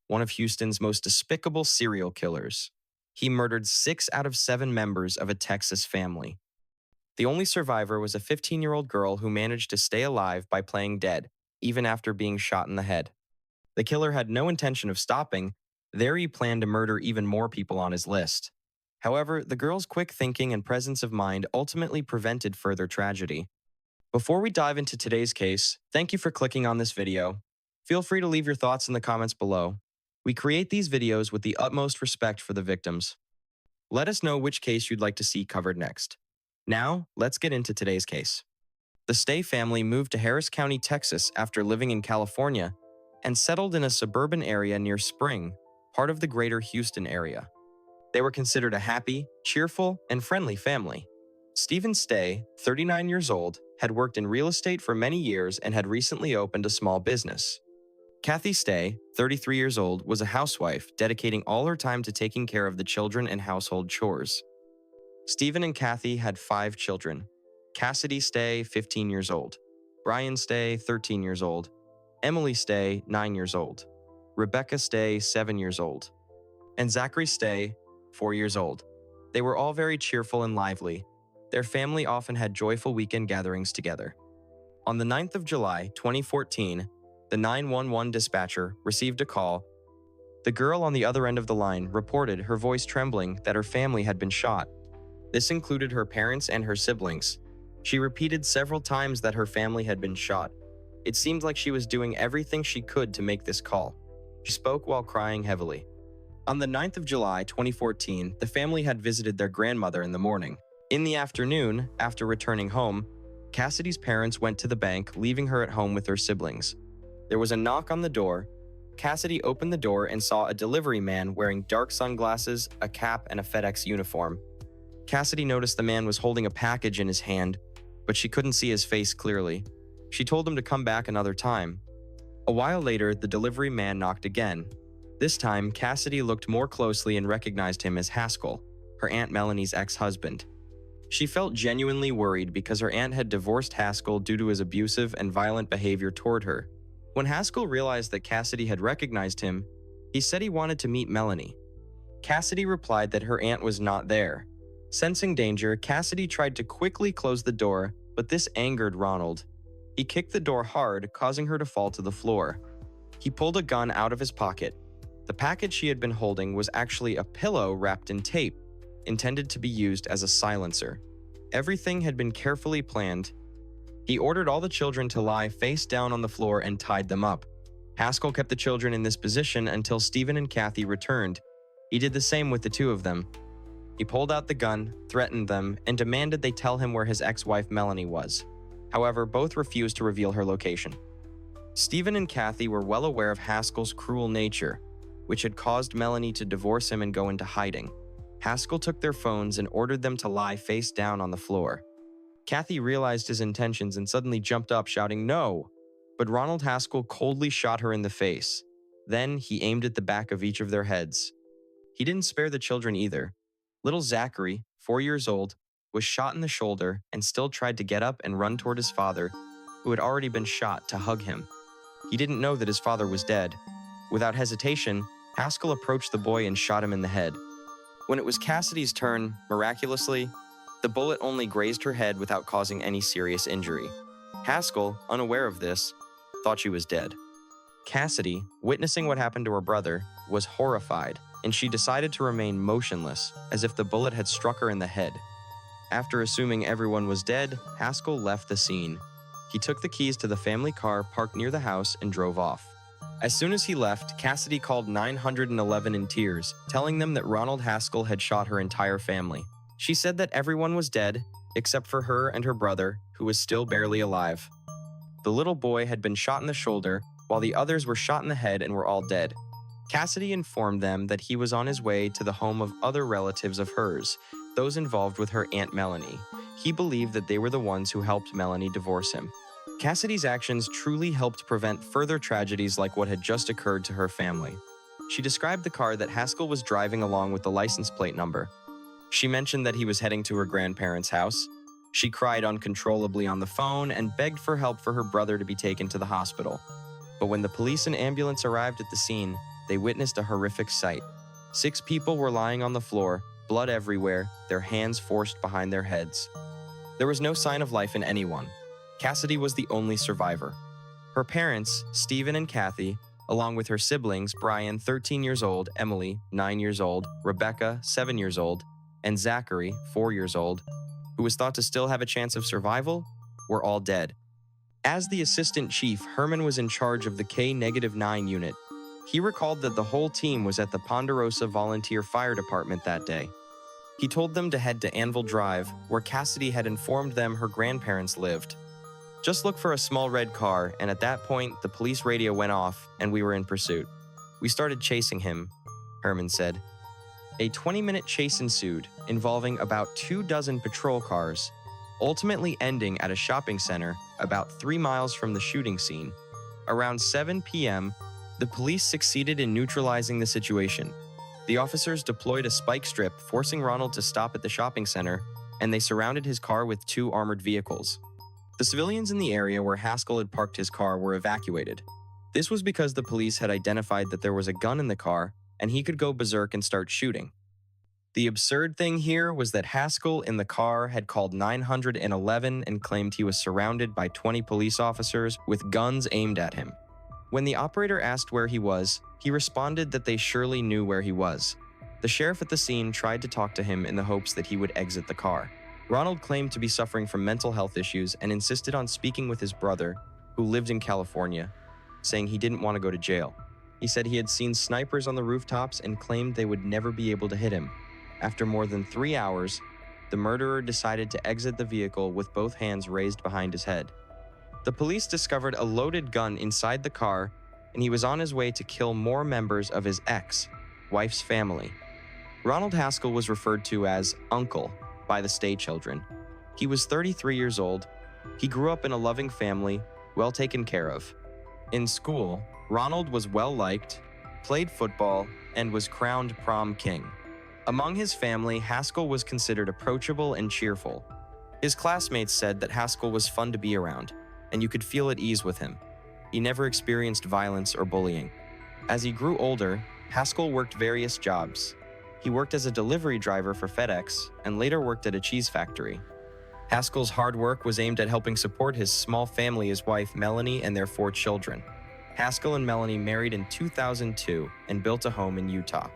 one of Houston's most despicable serial killers. He murdered 6 out of 7 members of a Texas family. The only survivor was a 15-year-old girl who managed to stay alive by playing dead, even after being shot in the head. The killer had no intention of stopping. There he planned to murder even more people on his list. However, the girl's quick thinking and presence of mind ultimately prevented further tragedy. Before we dive into today's case, thank you for clicking on this video. Feel free to leave your thoughts in the comments below. We create these videos with the utmost respect for the victims. Let us know which case you'd like to see covered next. Now, let's get into today's case. The Stay family moved to Harris County, Texas after living in California and settled in a suburban area near Spring, part of the greater Houston area. They were considered a happy, cheerful, and friendly family. Stephen Stay, 39 years old, had worked in real estate for many years and had recently opened a small business. Cassidy Stay, 33 years old, was a housewife, dedicating all her time to taking care of the children and household chores. Stephen and Kathy had 5 children. Cassidy Stay, 15 years old. Brian Stay, 13 years old. Emily Stay, 9 years old. Rebecca Stay, 7 years old. And Zachary Stay, 4 years old. They were all very cheerful and lively. Their family often had joyful weekend gatherings together. On the 9th of July, 2014, the 911 dispatcher received a call. The girl on the other end of the line reported, her voice trembling, that her family had been shot. This included her parents and her siblings. She repeated several times that her family had been shot. It seemed like she was doing everything she could to make this call. She spoke while crying heavily. On the 9th of July, 2014, the family had visited their grandmother in the morning. In the afternoon, after returning home, Cassidy's parents went to the bank, leaving her at home with her siblings. There was a knock on the door. Cassidy opened the door and saw a delivery man wearing dark sunglasses, a cap, and a FedEx uniform. Cassidy noticed the man was holding a package in his hand, but she couldn't see his face clearly. She told him to come back another time. A while later, the delivery man knocked again. This time, Cassidy looked more closely and recognized him as Haskell, her Aunt Melanie's ex-husband. She felt genuinely worried because her aunt had divorced Haskell due to his abusive and violent behavior toward her. When Haskell realized that Cassidy had recognized him, he said he wanted to meet Melanie. Cassidy replied that her aunt was not there. Sensing danger, Cassidy tried to quickly close the door, but this angered Ronald. He kicked the door hard, causing her to fall to the floor. He pulled a gun out of his pocket. The package she had been holding was actually a pillow wrapped in tape, intended to be used as a silencer. Everything had been carefully planned. He ordered all the children to lie face down on the floor and tied them up. Haskell kept the children in this position until Stephen and Kathy returned. He did the same with the 2 of them. He pulled out the gun, threatened them, and demanded they tell him where his ex-wife Melanie was. However, both refused to reveal her location. Stephen and Kathy were well aware of Haskell's cruel nature, which had caused Melanie to divorce him and go into hiding. Haskell took their phones and ordered them to lie face down on the floor. Kathy realized his intentions and suddenly jumped up, shouting, "No!" But Ronald Haskell coldly shot her in the face. Then he aimed at the back of each of their heads. He didn't spare the children either. Little Zachary, 4 years old, was shot in the shoulder and still tried to get up and run toward his father, who had already been shot, to hug him. He didn't know that his father was dead. Without hesitation, Haskell approached the boy and shot him in the head. When it was Cassidy's turn, miraculously, the bullet only grazed her head without causing any serious injury. Haskell, unaware of this, thought she was dead. Cassidy, witnessing what happened to her brother, was horrified, and she decided to remain motionless, as if the bullet had struck her in the head. After assuming everyone was dead, Haskell left the scene. He took the keys to the family car parked near the house and drove off. As soon as he left, Cassidy called 911 in tears, telling them that Ronald Haskell had shot her entire family. She said that everyone was dead, except for her and her brother, who was still barely alive. The little boy had been shot in the shoulder, while the others were shot in the head and were all dead. Cassidy informed them that he was on his way to the home of other relatives of hers, those involved with her Aunt Melanie. He believed that they were the ones who helped Melanie divorce him. Cassidy's actions truly helped prevent further tragedies like what had just occurred to her family. She described the car that Haskell was driving along with the license plate number. She mentioned that he was heading to her grandparents' house. She cried uncontrollably on the phone and begged for help for her brother to be taken to the hospital. But when the police and ambulance arrived at the scene, they witnessed a horrific sight. 6 people were lying on the floor, blood everywhere, their hands forced behind their heads. There was no sign of life in anyone. Cassidy was the only survivor. Her parents, Stephen and Kathy, along with her siblings, Brian, 13 years old, Emily, 9 years old, Rebecca, 7 years old, and Zachary, 4 years old, who was thought to still have a chance of survival, were all dead. As the assistant chief, Herman was in charge of the K-9 unit. He recalled that the whole team was at the Ponderosa Volunteer Fire Department that day. He told them to head to Anvil Drive, where Cassidy had informed them her grandparents lived. Just look for a small red car, and at that point, the police radio went off, and we were in pursuit. We started chasing him, Herman said. A 20-minute chase ensued, involving about 24 patrol cars, ultimately ending at a shopping center about 3 miles from the shooting scene. Around 7 p.m., the police succeeded in neutralizing the situation. The officers deployed a spike strip, forcing Ronald to stop at the shopping center, and they surrounded his car with 2 armored vehicles. The civilians in the area where Haskell had parked his car were evacuated. This was because the police had identified that there was a gun in the car, and he could go berserk and start shooting. The absurd thing here was that Haskell in the car had called 911 and claimed he was surrounded by 20 police officers with guns aimed at him. When the operator asked where he was, he responded that they surely knew where he was. The sheriff at the scene tried to talk to him in the hopes that he would exit the car. Ronald claimed to be suffering from mental health issues and insisted on speaking with his brother, who lived in California, saying he didn't want to go to jail. He said he had seen snipers on the rooftops and claimed they would never be able to hit him. After more than 3 hours, the murderer decided to exit the vehicle with both hands raised behind his head. The police discovered a loaded gun inside the car, and he was on his way to kill more members of his ex-wife's family. Ronald Haskell was referred to as Uncle by the Stay children. He was 33 years old. He grew up in a loving family, well taken care of. In school, Ronald was well-liked, played football, and was crowned prom king. Among his family, Haskell was considered approachable and cheerful. His classmates said that Haskell was fun to be around, and you could feel at ease with him. He never experienced violence or bullying. As he grew older, Haskell worked various jobs. He worked as a delivery driver for FedEx and later worked at a cheese factory. Haskell's hard work was aimed at helping support his small family, his wife Melanie, and their 4 children. Haskell and Melanie married in 2002 and built a home in Utah.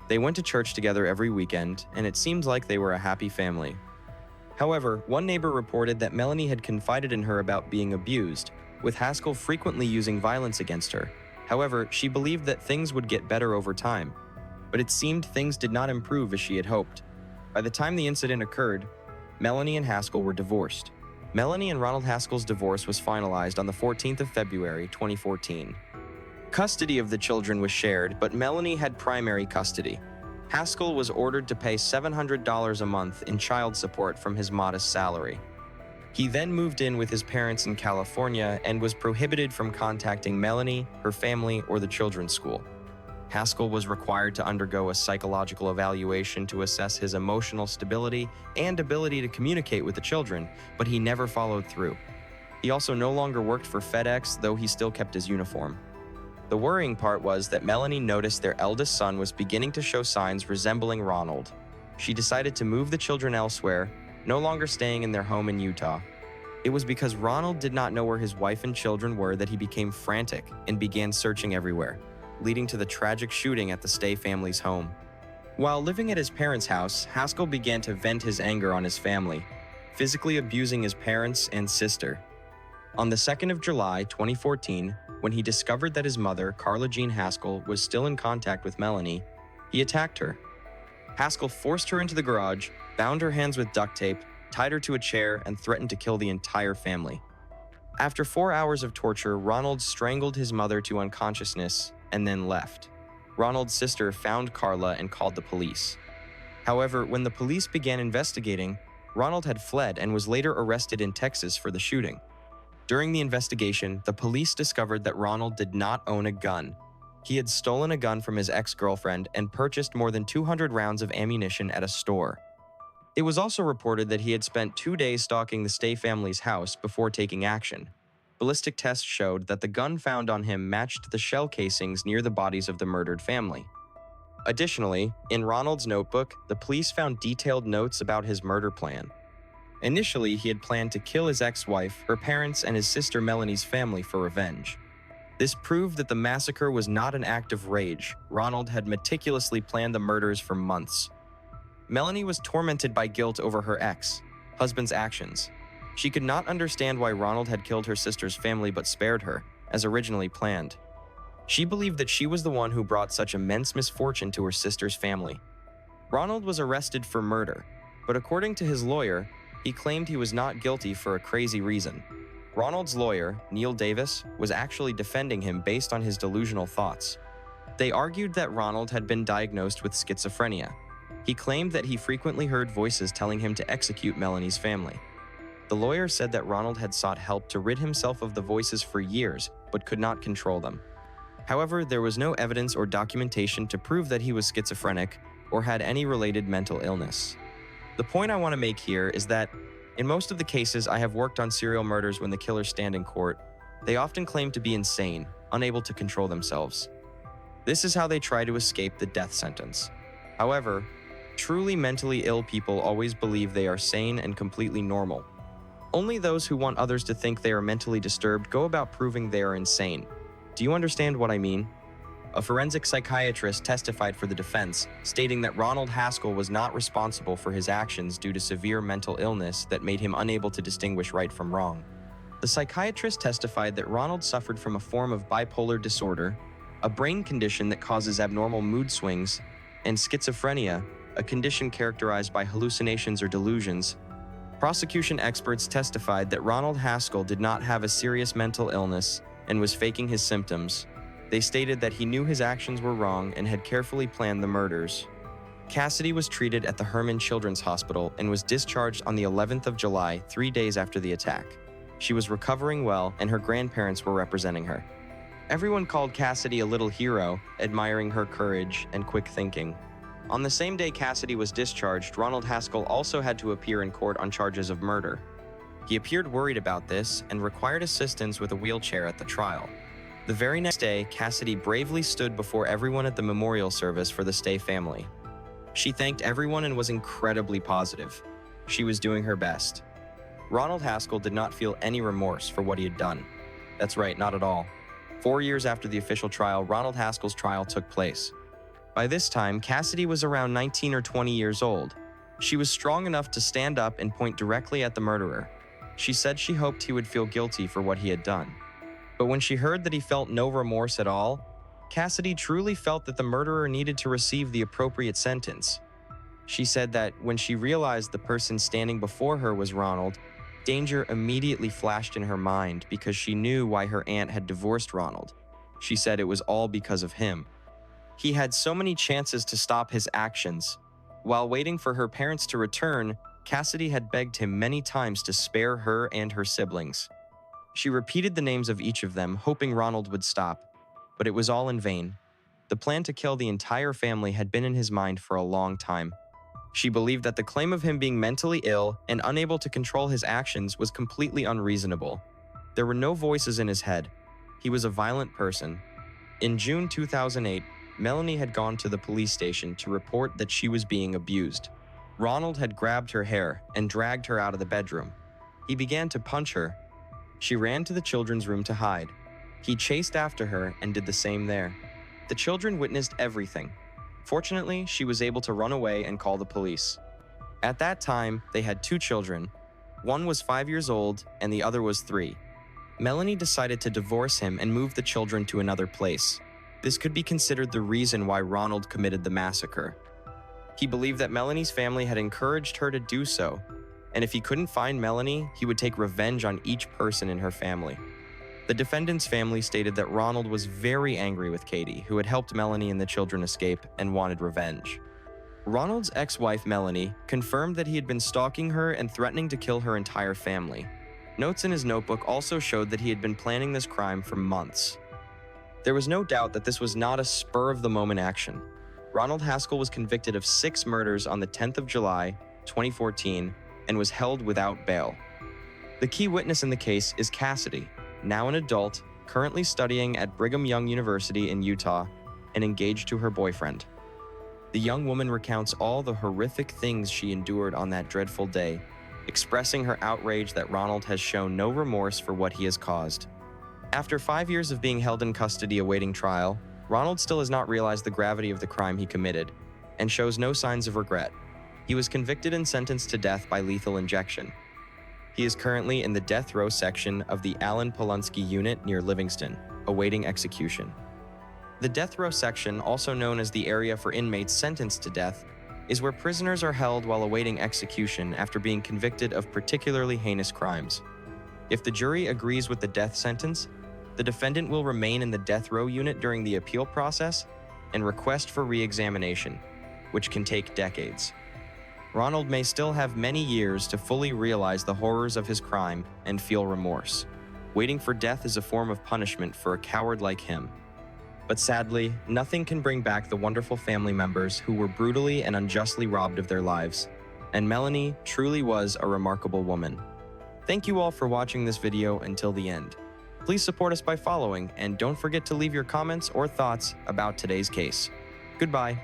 They went to church together every weekend, and it seemed like they were a happy family. However, one neighbor reported that Melanie had confided in her about being abused, with Haskell frequently using violence against her. However, she believed that things would get better over time. But it seemed things did not improve as she had hoped. By the time the incident occurred, Melanie and Haskell were divorced. Melanie and Ronald Haskell's divorce was finalized on the 14th of February, 2014. Custody of the children was shared, but Melanie had primary custody. Haskell was ordered to pay $700 a month in child support from his modest salary. He then moved in with his parents in California and was prohibited from contacting Melanie, her family, or the children's school. Haskell was required to undergo a psychological evaluation to assess his emotional stability and ability to communicate with the children, but he never followed through. He also no longer worked for FedEx, though he still kept his uniform. The worrying part was that Melanie noticed their eldest son was beginning to show signs resembling Ronald. She decided to move the children elsewhere, no longer staying in their home in Utah. It was because Ronald did not know where his wife and children were that he became frantic and began searching everywhere, leading to the tragic shooting at the Stay family's home. While living at his parents' house, Haskell began to vent his anger on his family, physically abusing his parents and sister. On the 2nd of July, 2014, when he discovered that his mother, Carla Jean Haskell, was still in contact with Melanie, he attacked her. Haskell forced her into the garage, bound her hands with duct tape, tied her to a chair, and threatened to kill the entire family. After 4 hours of torture, Ronald strangled his mother to unconsciousness and then left. Ronald's sister found Carla and called the police. However, when the police began investigating, Ronald had fled and was later arrested in Texas for the shooting. During the investigation, the police discovered that Ronald did not own a gun. He had stolen a gun from his ex-girlfriend and purchased more than 200 rounds of ammunition at a store. It was also reported that he had spent 2 days stalking the Stay family's house before taking action. Ballistic tests showed that the gun found on him matched the shell casings near the bodies of the murdered family. Additionally, in Ronald's notebook, the police found detailed notes about his murder plan. Initially, he had planned to kill his ex-wife, her parents, and his sister Melanie's family for revenge. This proved that the massacre was not an act of rage. Ronald had meticulously planned the murders for months. Melanie was tormented by guilt over her ex-husband's actions. She could not understand why Ronald had killed her sister's family but spared her, as originally planned. She believed that she was the one who brought such immense misfortune to her sister's family. Ronald was arrested for murder, but according to his lawyer, he claimed he was not guilty for a crazy reason. Ronald's lawyer, Neil Davis, was actually defending him based on his delusional thoughts. They argued that Ronald had been diagnosed with schizophrenia. He claimed that he frequently heard voices telling him to execute Melanie's family. The lawyer said that Ronald had sought help to rid himself of the voices for years, but could not control them. However, there was no evidence or documentation to prove that he was schizophrenic or had any related mental illness. The point I want to make here is that, in most of the cases I have worked on serial murders when the killers stand in court, they often claim to be insane, unable to control themselves. This is how they try to escape the death sentence. However, truly mentally ill people always believe they are sane and completely normal. Only those who want others to think they are mentally disturbed go about proving they are insane. Do you understand what I mean? A forensic psychiatrist testified for the defense, stating that Ronald Haskell was not responsible for his actions due to severe mental illness that made him unable to distinguish right from wrong. The psychiatrist testified that Ronald suffered from a form of bipolar disorder, a brain condition that causes abnormal mood swings, and schizophrenia, a condition characterized by hallucinations or delusions. Prosecution experts testified that Ronald Haskell did not have a serious mental illness and was faking his symptoms. They stated that he knew his actions were wrong and had carefully planned the murders. Cassidy was treated at the Herman Children's Hospital and was discharged on the 11th of July, 3 days after the attack. She was recovering well, and her grandparents were representing her. Everyone called Cassidy a little hero, admiring her courage and quick thinking. On the same day Cassidy was discharged, Ronald Haskell also had to appear in court on charges of murder. He appeared worried about this and required assistance with a wheelchair at the trial. The very next day, Cassidy bravely stood before everyone at the memorial service for the Stay family. She thanked everyone and was incredibly positive. She was doing her best. Ronald Haskell did not feel any remorse for what he had done. That's right, not at all. 4 years after the official trial, Ronald Haskell's trial took place. By this time, Cassidy was around 19 or 20 years old. She was strong enough to stand up and point directly at the murderer. She said she hoped he would feel guilty for what he had done. But when she heard that he felt no remorse at all, Cassidy truly felt that the murderer needed to receive the appropriate sentence. She said that when she realized the person standing before her was Ronald, danger immediately flashed in her mind because she knew why her aunt had divorced Ronald. She said it was all because of him. He had so many chances to stop his actions. While waiting for her parents to return, Cassidy had begged him many times to spare her and her siblings. She repeated the names of each of them, hoping Ronald would stop, but it was all in vain. The plan to kill the entire family had been in his mind for a long time. She believed that the claim of him being mentally ill and unable to control his actions was completely unreasonable. There were no voices in his head. He was a violent person. In June 2008, Melanie had gone to the police station to report that she was being abused. Ronald had grabbed her hair and dragged her out of the bedroom. He began to punch her. She ran to the children's room to hide. He chased after her and did the same there. The children witnessed everything. Fortunately, she was able to run away and call the police. At that time, they had 2 children. One was 5 years old and the other was 3. Melanie decided to divorce him and move the children to another place. This could be considered the reason why Ronald committed the massacre. He believed that Melanie's family had encouraged her to do so, and if he couldn't find Melanie, he would take revenge on each person in her family. The defendant's family stated that Ronald was very angry with Katie, who had helped Melanie and the children escape, and wanted revenge. Ronald's ex-wife, Melanie, confirmed that he had been stalking her and threatening to kill her entire family. Notes in his notebook also showed that he had been planning this crime for months. There was no doubt that this was not a spur-of-the-moment action. Ronald Haskell was convicted of 6 murders on the 10th of July, 2014, and was held without bail. The key witness in the case is Cassidy. now an adult, currently studying at Brigham Young University in Utah, and engaged to her boyfriend. The young woman recounts all the horrific things she endured on that dreadful day, expressing her outrage that Ronald has shown no remorse for what he has caused. After 5 years of being held in custody awaiting trial, Ronald still has not realized the gravity of the crime he committed and shows no signs of regret. He was convicted and sentenced to death by lethal injection. He is currently in the death row section of the Allen Polunsky unit near Livingston, awaiting execution. The death row section, also known as the area for inmates sentenced to death, is where prisoners are held while awaiting execution after being convicted of particularly heinous crimes. If the jury agrees with the death sentence, the defendant will remain in the death row unit during the appeal process and request for re-examination, which can take decades. Ronald may still have many years to fully realize the horrors of his crime and feel remorse. Waiting for death is a form of punishment for a coward like him. But sadly, nothing can bring back the wonderful family members who were brutally and unjustly robbed of their lives. And Melanie truly was a remarkable woman. Thank you all for watching this video until the end. Please support us by following, and don't forget to leave your comments or thoughts about today's case. Goodbye.